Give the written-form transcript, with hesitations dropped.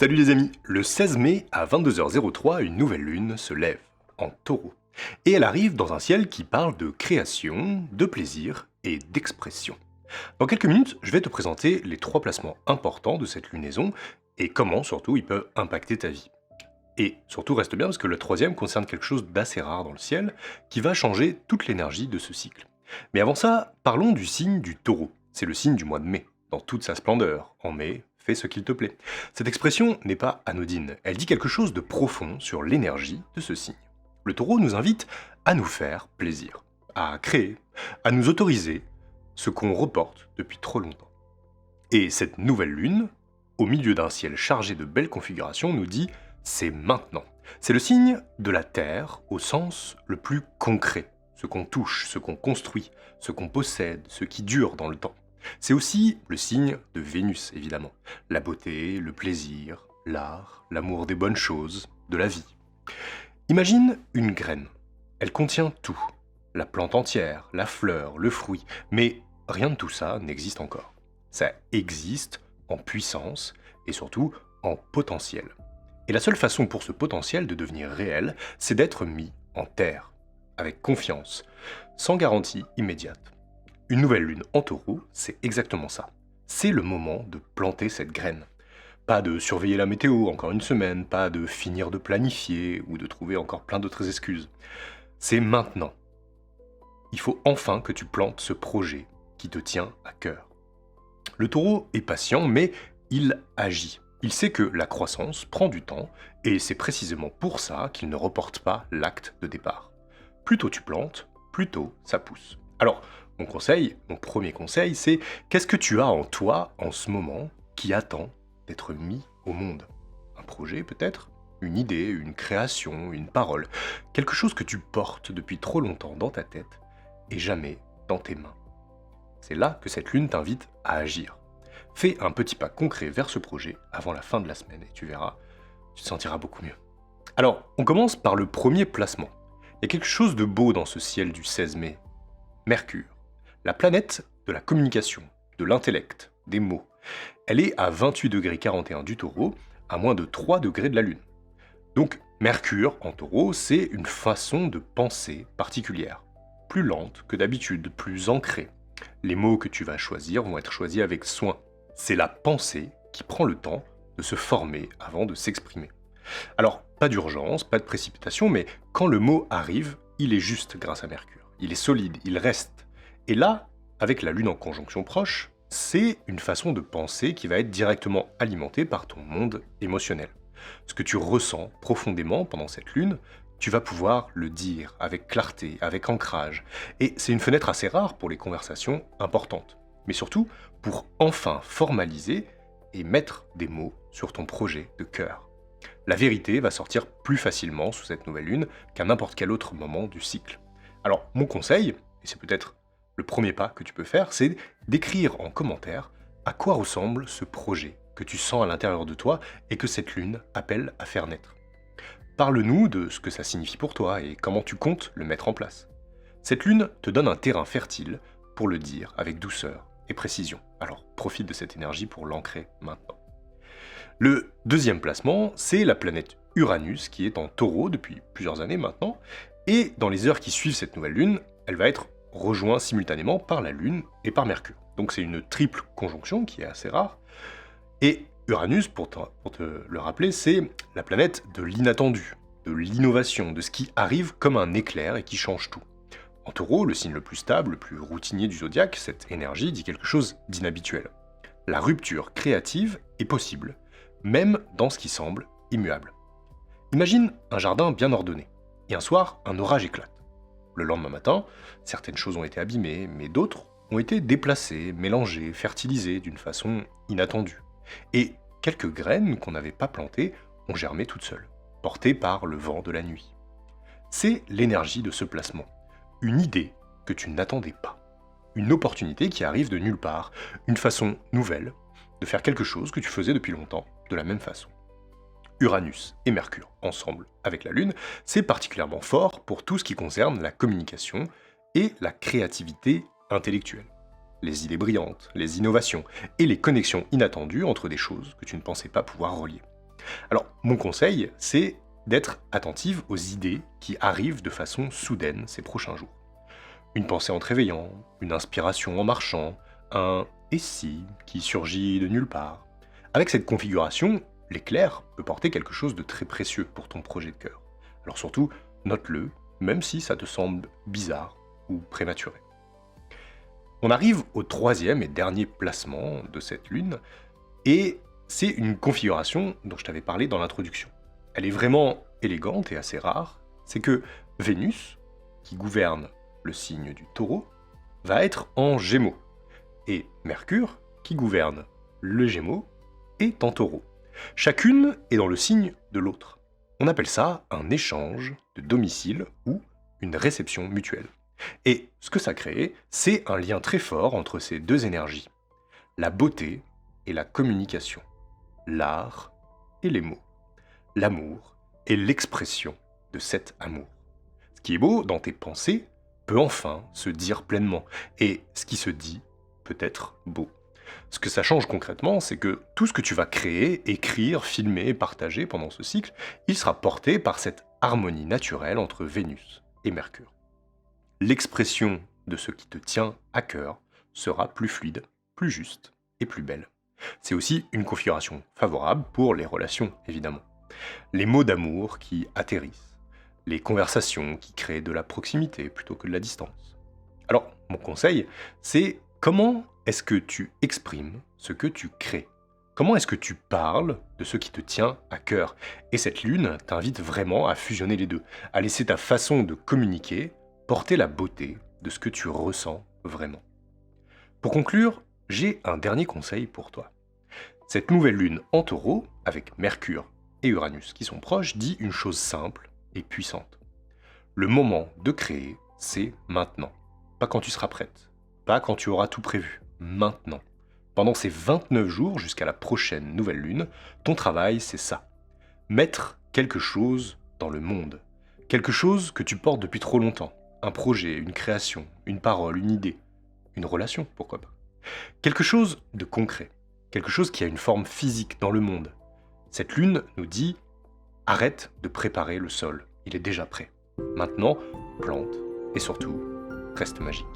Salut les amis, le 16 mai à 22h03, une nouvelle lune se lève en taureau. Et elle arrive dans un ciel qui parle de création, de plaisir et d'expression. Dans quelques minutes, je vais te présenter les trois placements importants de cette lunaison et comment surtout ils peuvent impacter ta vie. Et surtout reste bien parce que le troisième concerne quelque chose d'assez rare dans le ciel qui va changer toute l'énergie de ce cycle. Mais avant ça, parlons du signe du taureau. C'est le signe du mois de mai, dans toute sa splendeur. En mai, fais ce qu'il te plaît. Cette expression n'est pas anodine, elle dit quelque chose de profond sur l'énergie de ce signe. Le taureau nous invite à nous faire plaisir, à créer, à nous autoriser ce qu'on reporte depuis trop longtemps. Et cette nouvelle lune, au milieu d'un ciel chargé de belles configurations, nous dit c'est maintenant. C'est le signe de la Terre au sens le plus concret, ce qu'on touche, ce qu'on construit, ce qu'on possède, ce qui dure dans le temps. C'est aussi le signe de Vénus, évidemment. La beauté, le plaisir, l'art, l'amour des bonnes choses, de la vie. Imagine une graine. Elle contient tout. La plante entière, la fleur, le fruit. Mais rien de tout ça n'existe encore. Ça existe en puissance et surtout en potentiel. Et la seule façon pour ce potentiel de devenir réel, c'est d'être mis en terre, avec confiance, sans garantie immédiate. Une nouvelle lune en taureau, c'est exactement ça. C'est le moment de planter cette graine. Pas de surveiller la météo encore une semaine, pas de finir de planifier ou de trouver encore plein d'autres excuses. C'est maintenant. Il faut enfin que tu plantes ce projet qui te tient à cœur. Le taureau est patient, mais il agit. Il sait que la croissance prend du temps, et c'est précisément pour ça qu'il ne reporte pas l'acte de départ. Plus tôt tu plantes, plus tôt ça pousse. Alors, mon premier conseil, c'est qu'est-ce que tu as en toi en ce moment qui attend d'être mis au monde? Un projet peut-être? Une idée, une création, une parole. Quelque chose que tu portes depuis trop longtemps dans ta tête et jamais dans tes mains. C'est là que cette lune t'invite à agir. Fais un petit pas concret vers ce projet avant la fin de la semaine et tu verras, tu te sentiras beaucoup mieux. Alors, on commence par le premier placement. Il y a quelque chose de beau dans ce ciel du 16 mai. Mercure, la planète de la communication, de l'intellect, des mots. Elle est à 28,41 du taureau, à moins de 3 degrés de la lune. Donc, Mercure en taureau, c'est une façon de penser particulière. Plus lente que d'habitude, plus ancrée. Les mots que tu vas choisir vont être choisis avec soin. C'est la pensée qui prend le temps de se former avant de s'exprimer. Alors, pas d'urgence, pas de précipitation, mais quand le mot arrive, il est juste grâce à Mercure. Il est solide, il reste. Et là, avec la Lune en conjonction proche, c'est une façon de penser qui va être directement alimentée par ton monde émotionnel. Ce que tu ressens profondément pendant cette Lune, tu vas pouvoir le dire avec clarté, avec ancrage. Et c'est une fenêtre assez rare pour les conversations importantes. Mais surtout, pour enfin formaliser et mettre des mots sur ton projet de cœur. La vérité va sortir plus facilement sous cette nouvelle lune qu'à n'importe quel autre moment du cycle. Alors, mon conseil, et c'est peut-être le premier pas que tu peux faire, c'est d'écrire en commentaire à quoi ressemble ce projet que tu sens à l'intérieur de toi et que cette lune appelle à faire naître. Parle-nous de ce que ça signifie pour toi et comment tu comptes le mettre en place. Cette lune te donne un terrain fertile pour le dire avec douceur et précision. Alors profite de cette énergie pour l'ancrer maintenant. Le deuxième placement, c'est la planète Uranus qui est en taureau depuis plusieurs années maintenant. Et dans les heures qui suivent cette nouvelle lune, elle va être rejointe simultanément par la lune et par Mercure. Donc c'est une triple conjonction qui est assez rare. Et Uranus, pour te le rappeler, c'est la planète de l'inattendu, de l'innovation, de ce qui arrive comme un éclair et qui change tout. En taureau, le signe le plus stable, le plus routinier du zodiaque, cette énergie dit quelque chose d'inhabituel. La rupture créative est possible, même dans ce qui semble immuable. Imagine un jardin bien ordonné, et un soir, un orage éclate. Le lendemain matin, certaines choses ont été abîmées, mais d'autres ont été déplacées, mélangées, fertilisées d'une façon inattendue. Et quelques graines qu'on n'avait pas plantées ont germé toutes seules, portées par le vent de la nuit. C'est l'énergie de ce placement. Une idée que tu n'attendais pas. Une opportunité qui arrive de nulle part. Une façon nouvelle de faire quelque chose que tu faisais depuis longtemps de la même façon. Uranus et Mercure, ensemble avec la Lune, c'est particulièrement fort pour tout ce qui concerne la communication et la créativité intellectuelle. Les idées brillantes, les innovations et les connexions inattendues entre des choses que tu ne pensais pas pouvoir relier. Alors, mon conseil, c'est d'être attentive aux idées qui arrivent de façon soudaine ces prochains jours. Une pensée en te réveillant, une inspiration en marchant, un «et si» qui surgit de nulle part. Avec cette configuration, l'éclair peut porter quelque chose de très précieux pour ton projet de cœur. Alors surtout, note-le, même si ça te semble bizarre ou prématuré. On arrive au troisième et dernier placement de cette lune, et c'est une configuration dont je t'avais parlé dans l'introduction. Elle est vraiment élégante et assez rare, c'est que Vénus, qui gouverne le signe du Taureau, va être en Gémeaux, et Mercure, qui gouverne le Gémeaux, est en Taureau. Chacune est dans le signe de l'autre. On appelle ça un échange de domicile ou une réception mutuelle. Et ce que ça crée, c'est un lien très fort entre ces deux énergies. La beauté et la communication. L'art et les mots. L'amour et l'expression de cet amour. Ce qui est beau dans tes pensées peut enfin se dire pleinement. Et ce qui se dit peut être beau. Ce que ça change concrètement, c'est que tout ce que tu vas créer, écrire, filmer, partager pendant ce cycle, il sera porté par cette harmonie naturelle entre Vénus et Mercure. L'expression de ce qui te tient à cœur sera plus fluide, plus juste et plus belle. C'est aussi une configuration favorable pour les relations, évidemment. Les mots d'amour qui atterrissent, les conversations qui créent de la proximité plutôt que de la distance. Alors, mon conseil, c'est comment est-ce que tu exprimes ce que tu crées? Comment est-ce que tu parles de ce qui te tient à cœur? Et cette lune t'invite vraiment à fusionner les deux, à laisser ta façon de communiquer porter la beauté de ce que tu ressens vraiment. Pour conclure, j'ai un dernier conseil pour toi. Cette nouvelle lune en Taureau, avec Mercure et Uranus qui sont proches, dit une chose simple et puissante. Le moment de créer, c'est maintenant. Pas quand tu seras prête, pas quand tu auras tout prévu, maintenant. Pendant ces 29 jours jusqu'à la prochaine nouvelle lune, ton travail, c'est ça. Mettre quelque chose dans le monde. Quelque chose que tu portes depuis trop longtemps. Un projet, une création, une parole, une idée, une relation, pourquoi pas. Quelque chose de concret, quelque chose qui a une forme physique dans le monde. Cette lune nous dit « Arrête de préparer le sol, il est déjà prêt. Maintenant, plante et surtout, reste magique ».